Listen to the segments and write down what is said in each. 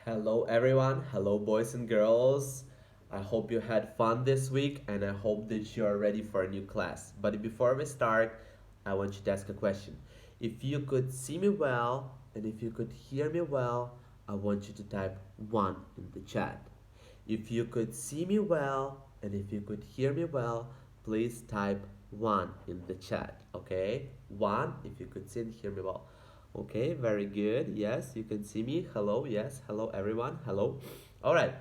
Hello, everyone. Hello, boys and girls. I hope you had fun this week and I hope that you are ready for a new class. But before we start, I want you to ask a question. If you could see me well and if you could hear me well, I want you to type 1 in the chat. If you could see me well and if you could hear me well, please type 1 in the chat. Okay? 1 if you could see and hear me well. Okay, very good. Yes, you can see me. Hello, yes. Hello, everyone. Hello. All right,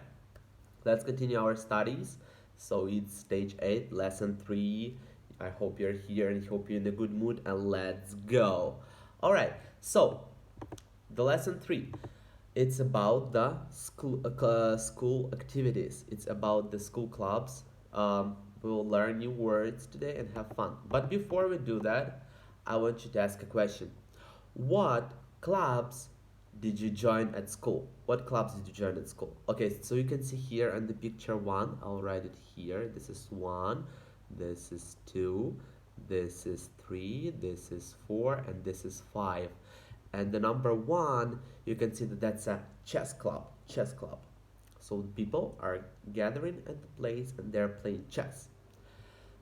let's continue our studies. So it's stage 8, lesson 3. I hope you're here and hope you're in a good mood, and let's go. All right, so the lesson 3, it's about the school activities. It's about the school clubs. We'll learn new words today and have fun. But before we do that, I want you to ask a question. What clubs did you join at school? What clubs did you join at school? Okay, so you can see here on the picture 1. I'll write it here. This is 1, this is 2, this is 3, this is 4, and this is 5. And the number 1, you can see that that's a chess club. Chess club. So people are gathering at the place and they're playing chess.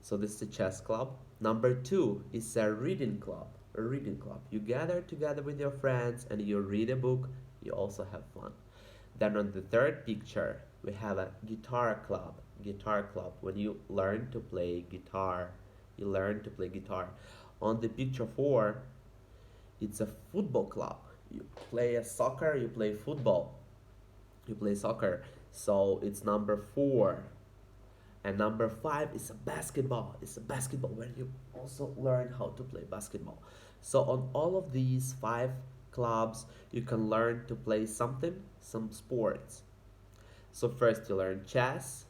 So this is a chess club. Number 2 is a reading club. A reading club. You gather together with your friends and you read a book. You also have fun. Then on the third picture, we have a guitar club. Guitar club. When you learn to play guitar, you learn to play guitar. On the picture 4, it's a football club. You play a soccer, you play football. You play soccer. So it's number 4. And number 5 is a basketball. It's a basketball where you also learn how to play basketball. So on all of these 5 clubs, you can learn to play something, some sports. So first you learn chess,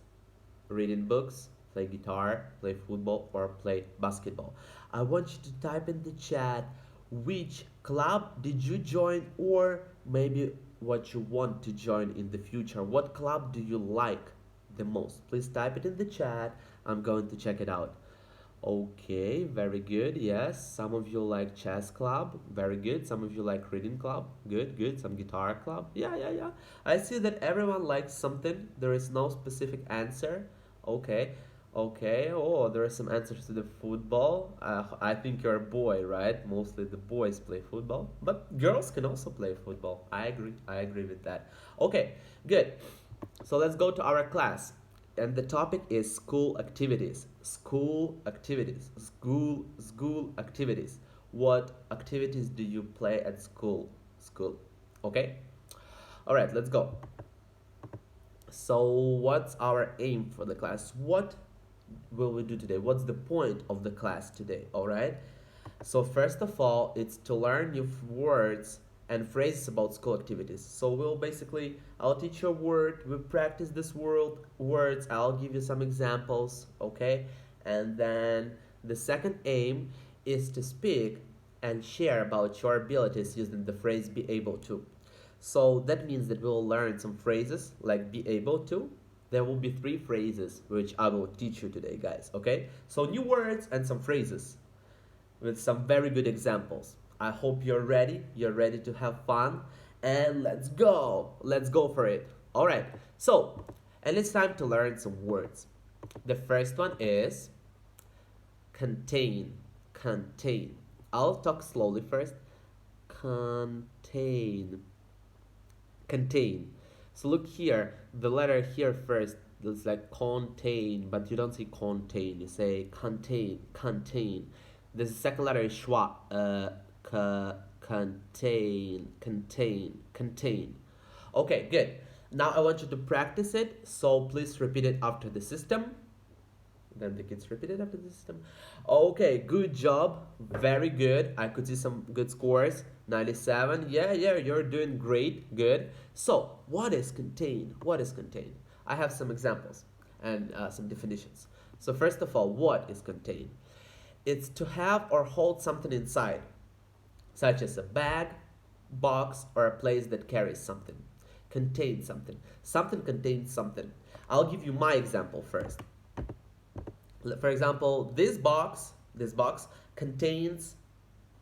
reading books, play guitar, play football, or play basketball. I want you to type in the chat which club did you join, or maybe what you want to join in the future. What club do you like the most? Please type it in the chat. I'm going to check it out. Okay, very good. Yes, some of you like chess club. Very good. Some of you like reading club. Good, good. Some guitar club. Yeah. I see that everyone likes something. There is no specific answer. Okay. Okay. Oh, there are some answers to the football. I think you're a boy, right? Mostly the boys play football, but girls can also play football. I agree. I agree with that. Okay, good. So let's go to our class. And the topic is school activities. School activities. School activities. What activities do you play at school? School. Okay? All right, let's go. So, what's our aim for the class? What will we do today? What's the point of the class today? All right? So, first of all, it's to learn new words and phrases about school activities. So I'll teach you a word, we practice this words, I'll give you some examples, okay? And then the second aim is to speak and share about your abilities using the phrase be able to. So that means that we'll learn some phrases like be able to. There will be 3 phrases which I will teach you today, guys, okay? So new words and some phrases with some very good examples. I hope you're ready. You're ready to have fun. And let's go. Let's go for it. All right. So, and it's time to learn some words. The first one is contain. Contain. I'll talk slowly first. Contain. Contain. So look here. The letter here first looks like contain, but you don't say contain. You say contain. Contain. The second letter is schwa. Contain. Okay, good. Now I want you to practice it, so please repeat it after the system. Then the kids repeat it after the system. Okay, good job. Very good. I could see some good scores. 97. Yeah, you're doing great. Good. So, what is contain? What is contain? I have some examples and some definitions. So, first of all, what is contain? It's to have or hold something inside, such as a bag, box, or a place that carries something. Contains something. Something contains something. I'll give you my example first. For example, this box contains,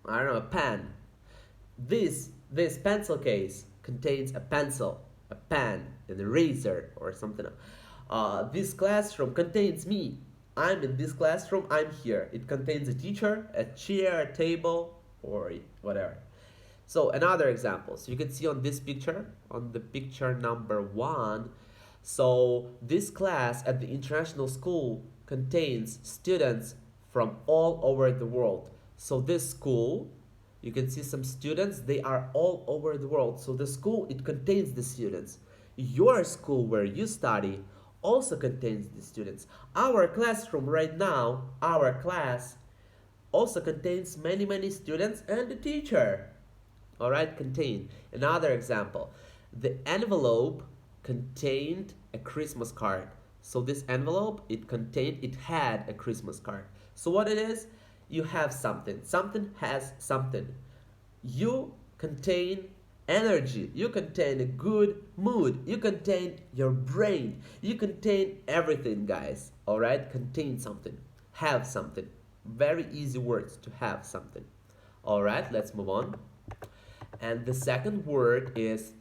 I don't know, a pen. This pencil case contains a pencil. pen, an eraser, or something. This classroom contains me. I'm in this classroom, I'm here. It contains a teacher, a chair, a table, or whatever. So another example. So you can see on this picture, on the picture number 1. So this class at the international school contains students from all over the world. So this school, you can see some students, they are all over the world. So the school, it contains the students. Your school where you study also contains the students. Our classroom right now, our class, also contains many students and the teacher. All right, contain. Another example. The envelope contained a Christmas card. So this envelope, it had a Christmas card. So what it is, you have something. Something has something. You contain energy. You contain a good mood. You contain your brain. You contain everything, guys. All right, contain something. Have something. Very easy words to have something. All right, let's move on. And the second word is,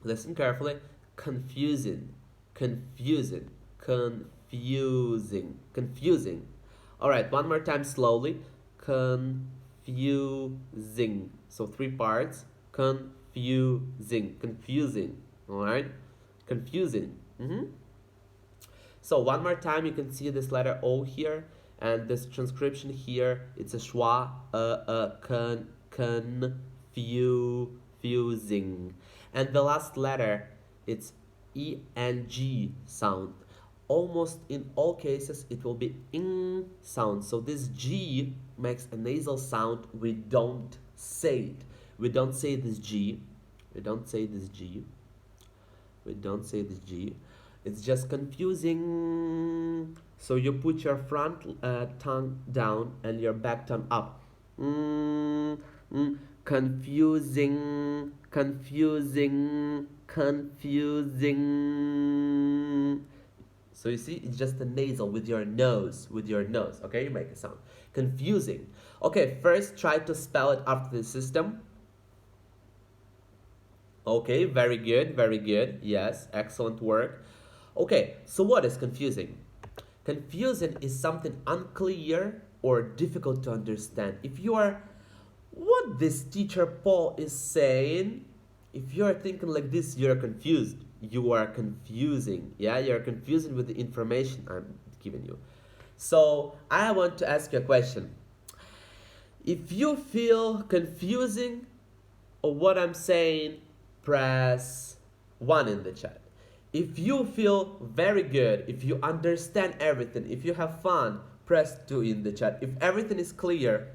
listen carefully, confusing, confusing, confusing, confusing. All right, one more time slowly. Confusing. So 3 parts. Confusing, confusing. All right, confusing. So one more time, you can see this letter O here, and this transcription here. It's a schwa, confusing. And the last letter, it's eng sound. Almost in all cases, it will be ing sound. So this G makes a nasal sound. We don't say it. We don't say this G. We don't say this G. We don't say this G. It's just confusing. So you put your front tongue down and your back tongue up. Confusing, confusing, confusing. So you see, it's just a nasal with your nose, okay? You make a sound. Confusing. Okay, first try to spell it after the system. Okay, very good, very good. Yes, excellent work. Okay, so what is confusing? Confusing is something unclear or difficult to understand. If you are, what this teacher Paul is saying, if you are thinking like this, you're confused. You are confusing. Yeah, you're confusing with the information I'm giving you. So I want to ask you a question. If you feel confusing or what I'm saying, press 1 in the chat. If you feel very good, if you understand everything, if you have fun, press 2 in the chat. If everything is clear,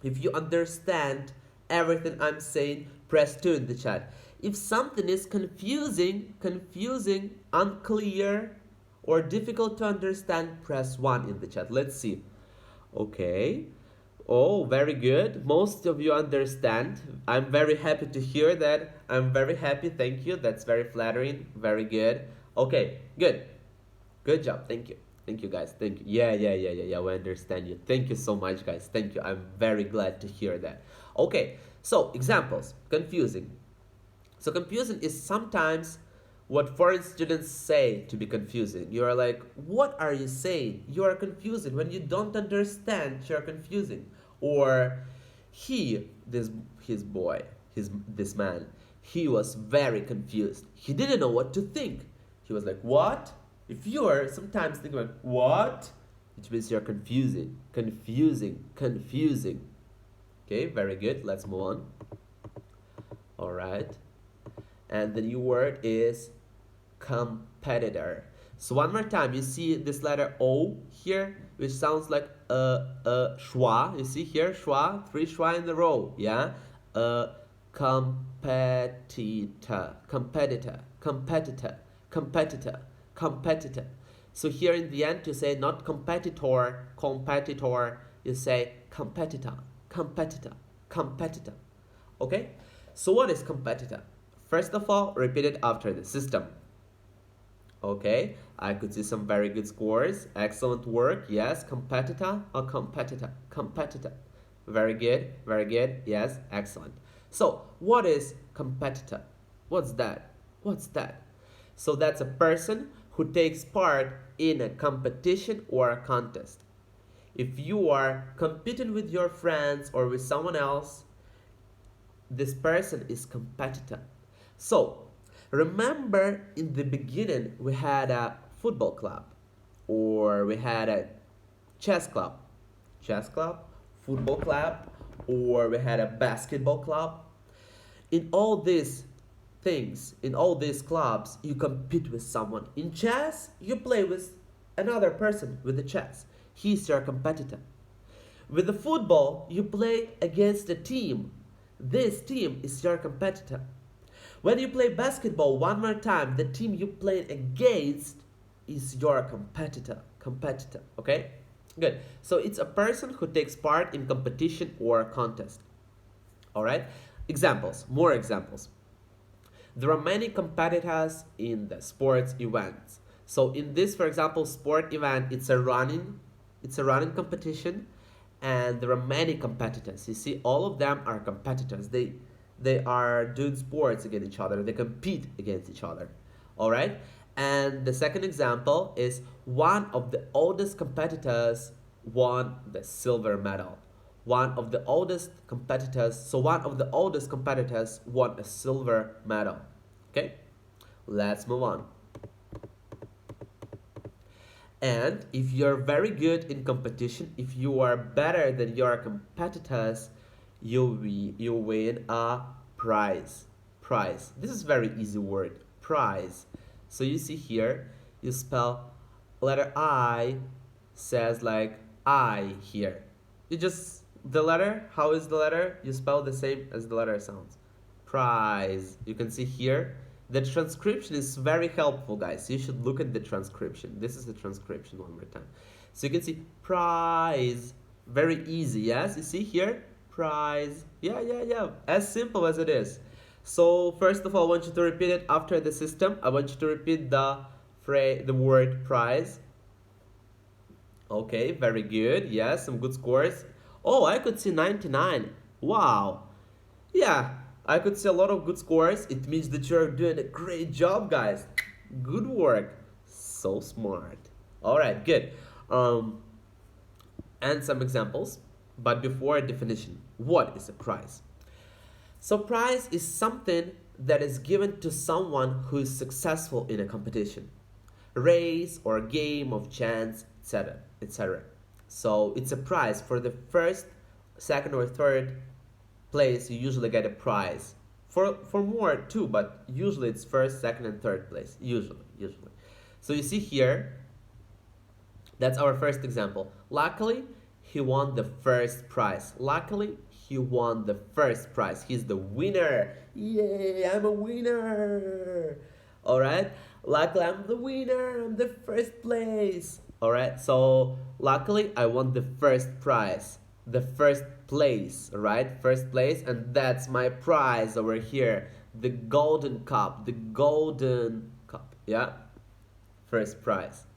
if you understand everything I'm saying, press 2 in the chat. If something is confusing, unclear, or difficult to understand, press 1 in the chat. Let's see. Okay. Oh, very good. Most of you understand. I'm very happy to hear that. I'm very happy. Thank you. That's very flattering. Very good. Okay, good. Good job. Thank you. Thank you, guys. Thank you. Yeah. We understand you. Thank you so much, guys. Thank you. I'm very glad to hear that. Okay, so examples. Confusing. So confusing is sometimes what foreign students say to be confusing. You are like, what are you saying? You are confusing. When you don't understand, you're confusing. Or this man, he was very confused. He didn't know what to think. He was like, what? If you are sometimes thinking like, what? It means you're confusing. Okay, very good. Let's move on. All right. And the new word is competitor. So one more time, you see this letter O here, which sounds like schwa. You see here, schwa, 3 schwa in a row, yeah? Competitor. So here in the end, you say not competitor, you say competitor. Okay? So what is competitor? First of all, repeat it after the system. Okay, I could see some very good scores. Excellent work. Yes, competitor or competitor. Very good. Yes, excellent. So, what is competitor? What's that? What's that? So that's a person who takes part in a competition or a contest. If you are competing with your friends or with someone else, this person is competitor. So, remember in the beginning we had a football club or we had a chess club, chess club, football club, or we had a basketball club. In all these things, in all these clubs, you compete with someone. In chess, you play with another person with the chess. He's your competitor. With the football, you play against a team. This team is your competitor. When you play basketball one more time, the team you played against is your competitor. Competitor, okay? Good. So it's a person who takes part in competition or contest. All right? Examples, more examples. There are many competitors in the sports events. So in this, for example, sport event, it's a running competition, and there are many competitors. You see, all of them are competitors. They are doing sports against each other. They compete against each other. All right. And the second example is one of the oldest competitors won the silver medal. One of the oldest competitors won a silver medal. Okay, let's move on. And if you're very good in competition, if you are better than your competitors, you win a prize. Prize. This is very easy word. Prize. So you see here, you spell letter I says like I here. You just the letter, how is the letter? You spell the same as the letter sounds. Prize. You can see here the transcription is very helpful, guys. You should look at the transcription. This is the transcription one more time. So you can see prize. Very easy, yes? You see here? Prize. Yeah. As simple as it is. So first of all, I want you to repeat it after the system. I want you to repeat the word prize. Okay, very good. Yes, some good scores. Oh, I could see 99. Wow. Yeah, I could see a lot of good scores. It means that you're doing a great job, guys. Good work. So smart. All right, good. And some examples. But before a definition, what is a prize? So prize is something that is given to someone who is successful in a competition, race or game of chance, etc., etc. So it's a prize for the first, second, or third place. You usually get a prize. For more too, but usually it's first, second, and third place. Usually. So you see here, that's our first example. Luckily, he won the first prize. Luckily, he won the first prize. He's the winner. Yay, I'm a winner. All right. Luckily, I'm the winner. I'm the first place. All right. So, luckily, I won the first prize. The first place, right? First place, and that's my prize over here. The golden cup. The golden cup. Yeah. First prize.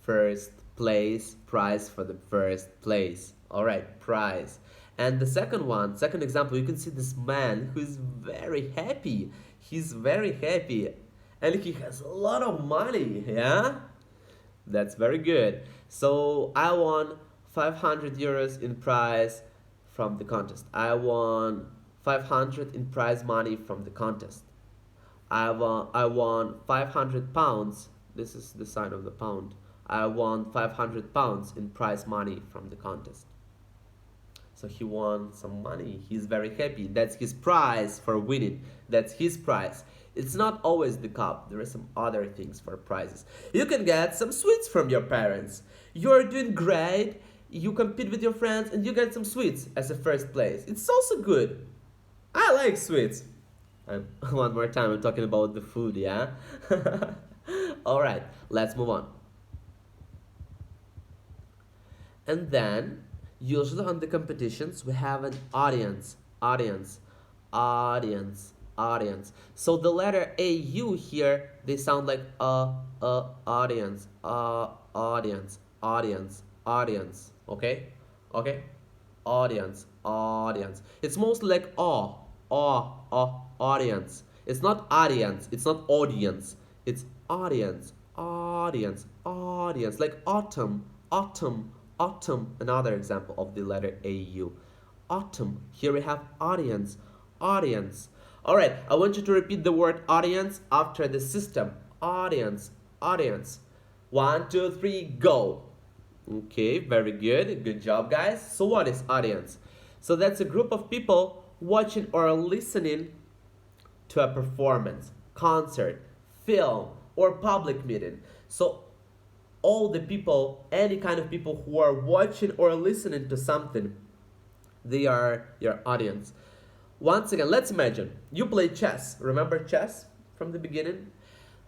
First place, prize for the first place. All right, prize. And the second example, you can see this man who's very happy. He's very happy, and he has a lot of money. Yeah, that's very good. So I won 500 euros in prize from the contest. I won 500 in prize money from the contest. I won 500 pounds. This is the sign of the pound. I won 500 pounds in prize money from the contest. So he won some money. He's very happy. That's his prize for winning. That's his prize. It's not always the cup. There are some other things for prizes. You can get some sweets from your parents. You're doing great. You compete with your friends and you get some sweets as a first place. It's also good. I like sweets. And one more time, I'm talking about the food, yeah? All right, let's move on. And then, usually on the competitions, we have an audience. So the letter AU here, they sound like audience, okay? Okay? Audience. It's mostly like audience. It's not audience, it's not audience, it's audience, audience, audience. Like autumn, autumn, autumn. Another example of the letter AU. Autumn. Here we have audience, audience. All right, I want you to repeat the word audience after the system. Audience, audience. 1, 2, 3, go. Okay, very good. Good job, guys. So what is audience? So that's a group of people watching or listening to a performance, concert, film, or public meeting. So all the people, any kind of people who are watching or listening to something, they are your audience. Once again, let's imagine you play chess. Remember chess from the beginning?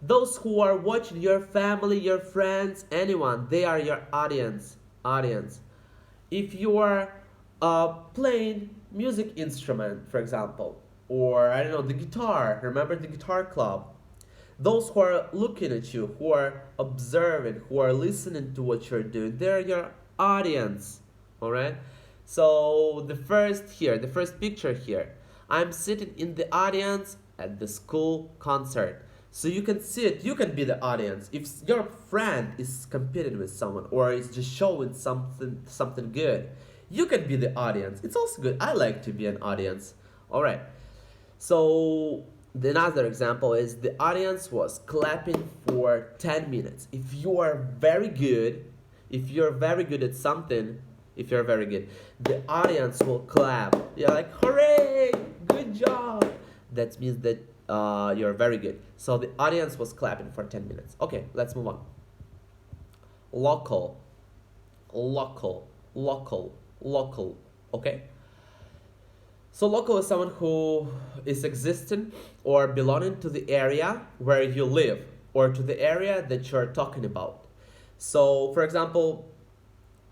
Those who are watching, your family, your friends, anyone, they are your audience. Audience. If you are playing music instrument, for example, or I don't know, the guitar. Remember the guitar club? Those who are looking at you, who are observing, who are listening to what you're doing, they're your audience. All right. So the first picture here, I'm sitting in the audience at the school concert. So you can see it, you can be the audience. If your friend is competing with someone or is just showing something good, you can be the audience. It's also good. I like to be an audience. All right. So another example is the audience was clapping for 10 minutes. If you're very good at something, if you're very good, the audience will clap. You're like, hooray, good job. That means that you're very good. So the audience was clapping for 10 minutes. Okay, let's move on. Local, local, local, local. Okay? So local is someone who is existing or belonging to the area where you live or to the area that you're talking about. So, for example,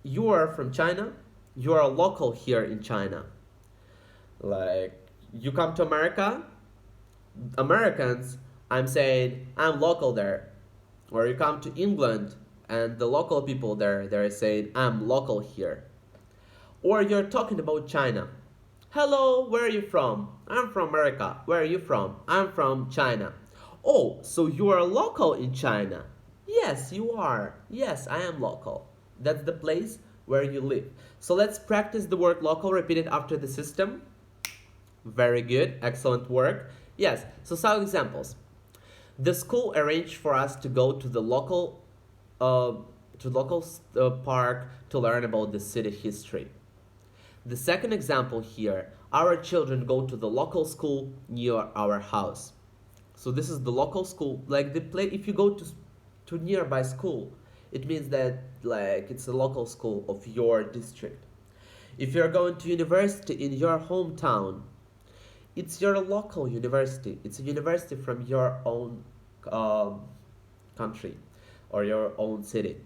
you are from China, you are a local here in China. Like, you come to America, Americans, I'm saying, I'm local there. Or you come to England, and the local people there, they're saying, I'm local here. Or you're talking about China. Hello, where are you from? I'm from America. Where are you from? I'm from China. Oh, so you are local in China? Yes, you are. Yes, I am local. That's the place where you live. So let's practice the word local. Repeat it after the system. Very good. Excellent work. Yes, so some examples. The school arranged for us to go to the local park to learn about the city history. The second example here, our children go to the local school near our house. So this is the local school, like the place. If you go to nearby school, it means that like it's a local school of your district. If you're going to university in your hometown, it's your local university. It's a university from your own country or your own city.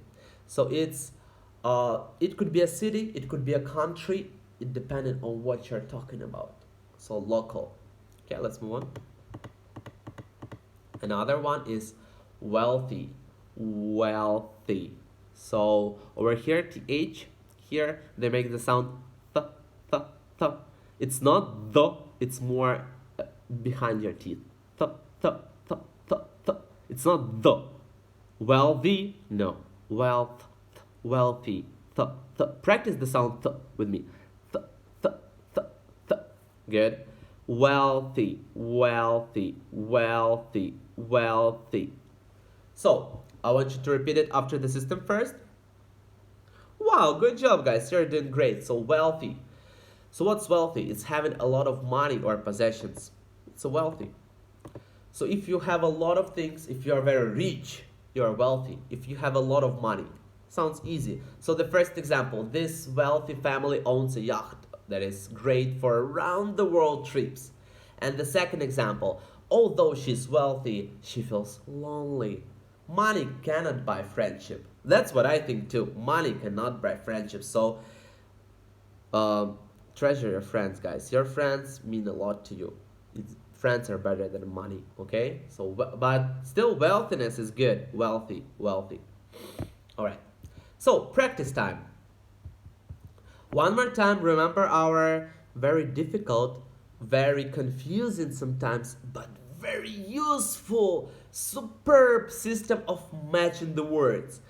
So it could be a city, it could be a country, it depending on what you're talking about. So local. Okay, let's move on. Another one is wealthy. Wealthy. So over here, th, here they make the sound th, th, th. It's not the, it's more behind your teeth. Th, th, th, th, th. It's not the. Wealthy, no. Wealth, wealthy. Th, th. Practice the sound th with me. Th, th, th, th. Good. Wealthy, wealthy, wealthy, wealthy. So, I want you to repeat it after the system first. Wow, good job, guys. You're doing great. So, wealthy. So, what's wealthy? It's having a lot of money or possessions. So, wealthy. So, if you have a lot of things, if you are very rich, you are wealthy. If you have a lot of money, sounds easy. So, the first example, this wealthy family owns a yacht that is great for around the world trips. And the second example, although she's wealthy, she feels lonely. Money cannot buy friendship. That's what I think too. Money cannot buy friendship. So treasure your friends, guys. Your friends mean a lot to you. Friends are better than money, okay? So, but still wealthiness is good. Wealthy, wealthy. All right. So, practice time. One more time, remember our very difficult, very confusing sometimes, but very useful, superb system of matching the words.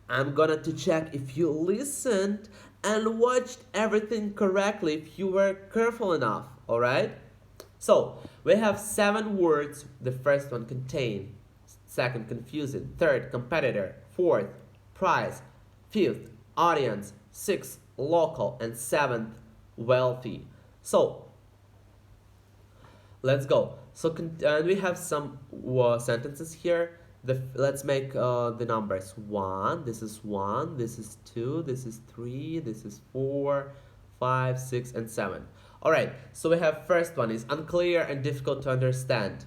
I'm gonna to check if you listened and watched everything correctly, if you were careful enough, alright? So, we have 7 words. The first one, contain. Second, confusing. Third, competitor. Fourth, prize. Fifth, audience. Sixth, local. And seventh, wealthy. So, let's go. So, we have some sentences here. Let's make the numbers 1. This is 1. This is 2. This is 3. This is 4, 5, 6, and 7. Alright, so we have first one is unclear and difficult to understand.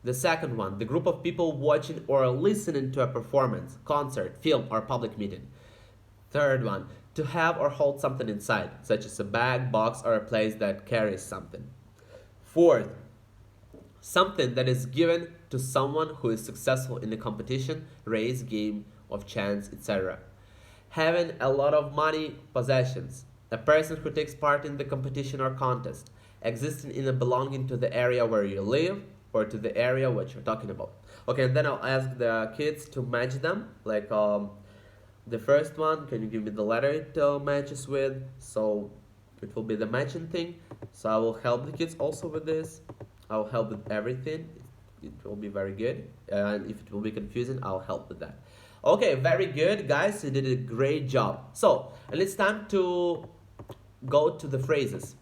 The second one, the group of people watching or listening to a performance, concert, film, or public meeting. Third one, to have or hold something inside, such as a bag, box, or a place that carries something. Fourth, something that is given to someone who is successful in a competition, race, game of chance, etc. Having a lot of money, possessions. A person who takes part in the competition or contest. Existing in a belonging to the area where you live or to the area what you're talking about. Okay, and then I'll ask the kids to match them. Like the first one, can you give me the letter it matches with? So it will be the matching thing. So I will help the kids also with this. I'll help with everything. It will be very good. And if it will be confusing, I'll help with that. Okay, very good, guys. You did a great job. So, and it's time to go to the phrases.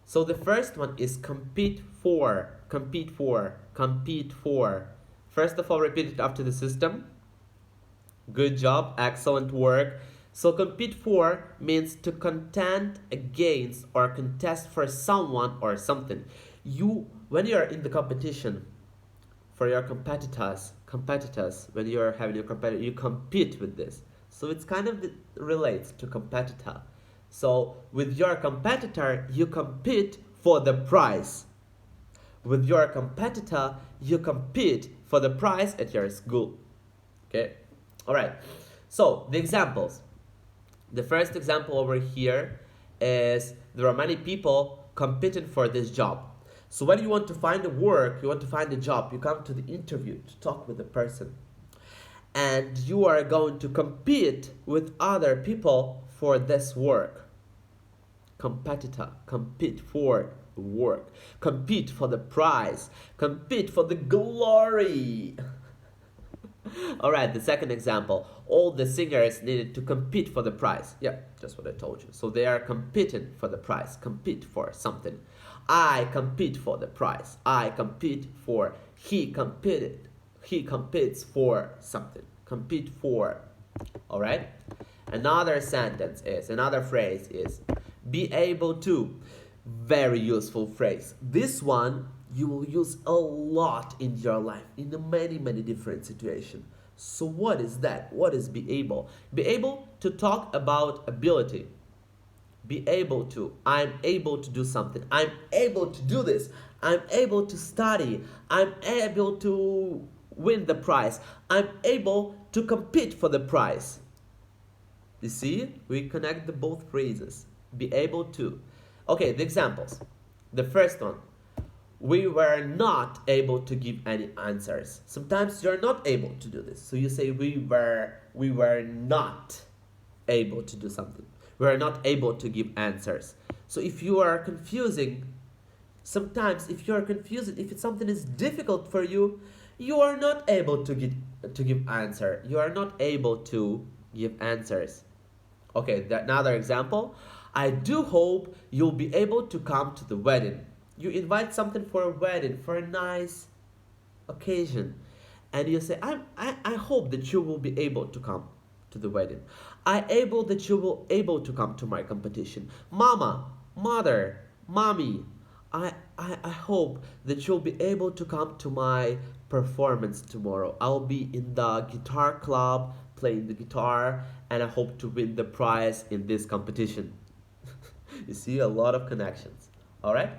So the first one is compete for, compete for, compete for. First of all, repeat it after the system. Good job, excellent work. So compete for means to contend against or contest for someone or something. When you're in the competition for your competitors, when you're having your competitor, you compete with this. So it's kind of relates to competitor. So with your competitor, you compete for the prize. With your competitor, you compete for the prize at your school. Okay? Alright. So the examples. The first example over here is there are many people competing for this job. So when you want to find a work, you want to find a job, you come to the interview to talk with the person. And you are going to compete with other people for this work. Competitor, compete for work, compete for the prize, compete for the glory. Alright, the second example. All the singers needed to compete for the prize. Yeah, just what I told you. So they are competing for the prize, compete for something. I compete for the prize. I compete for, he competed. He competes for something. Compete for. Alright? Another phrase is be able to. Very useful phrase. This one you will use a lot in your life in many different situations. So what is that? What is be able? Be able to talk about ability. Be able to. I'm able to do something. I'm able to do this. I'm able to study. I'm able to win the prize. I'm able to compete for the prize. You see? We connect the both phrases. Be able to. Okay, the examples. The first one. We were not able to give any answers. Sometimes you're not able to do this. So you say we were not able to do something. We are not able to give answers. So if you are confusing, sometimes if something is difficult for you, you are not able to give answer. You are not able to give answers. Okay, another example. I do hope you'll be able to come to the wedding. You invite something for a wedding, for a nice occasion, and you say, I hope that you will be able to come to the wedding. I able that you will able to come to my competition. Mama, mother, mommy, I hope that you'll be able to come to my performance tomorrow. I'll be in the guitar club playing the guitar, and I hope to win the prize in this competition. You see, a lot of connections. All right?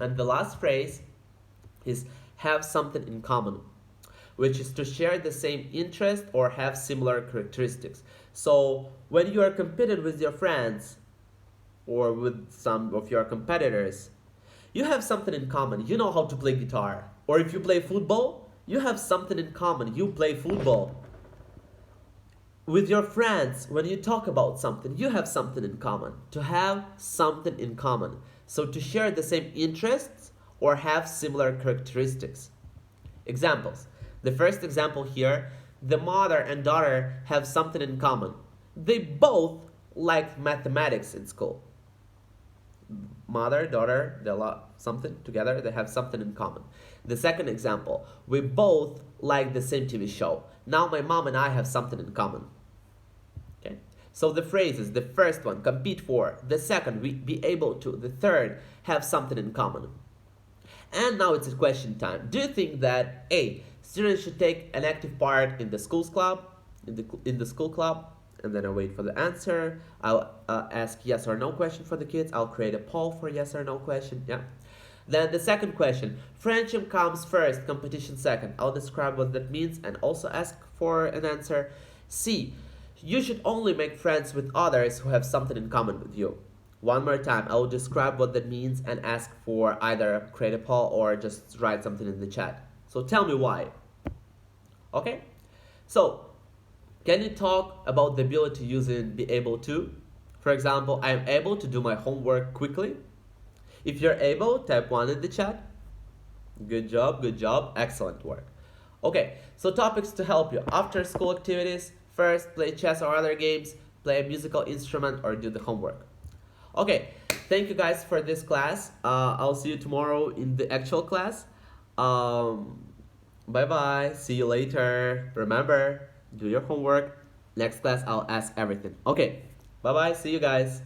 And the last phrase is have something in common, which is to share the same interest or have similar characteristics. So when you are competing with your friends or with some of your competitors, You have something in common. You know how to play guitar. Or if you play football, you have something in common. You play football. With your friends, when you talk about something, you have something in common. To have something in common. So to share the same interests or have similar characteristics. Examples. The first example here, the mother and daughter have something in common. They both like mathematics in school. Mother, daughter, they love something together, they have something in common. The second example, we both like the same TV show. Now my mom and I have something in common. Okay? So the phrases, the first one, compete for, the second, we be able to, the third, have something in common. And now it's a question time. Do you think that A, students should take an active part in the school's club, in the school club? And then I wait for the answer. I'll ask yes or no question for the kids. I'll create a poll for yes or no question. Yeah. Then the second question, friendship comes first, competition second. I'll describe what that means and also ask for an answer. C, you should only make friends with others who have something in common with you. One more time, I will describe what that means and ask for either create a poll or just write something in the chat. So tell me why. Okay? So, can you talk about the ability to use it, be able to? For example, I am able to do my homework quickly. If you're able, type 1 in the chat. Good job, excellent work. Okay, so topics to help you. After school activities, first play chess or other games, play a musical instrument or do the homework. Okay, thank you guys for this class. I'll see you tomorrow in the actual class. Bye bye, see you later. Remember, do your homework. Next class, I'll ask everything. Okay, bye bye, see you guys.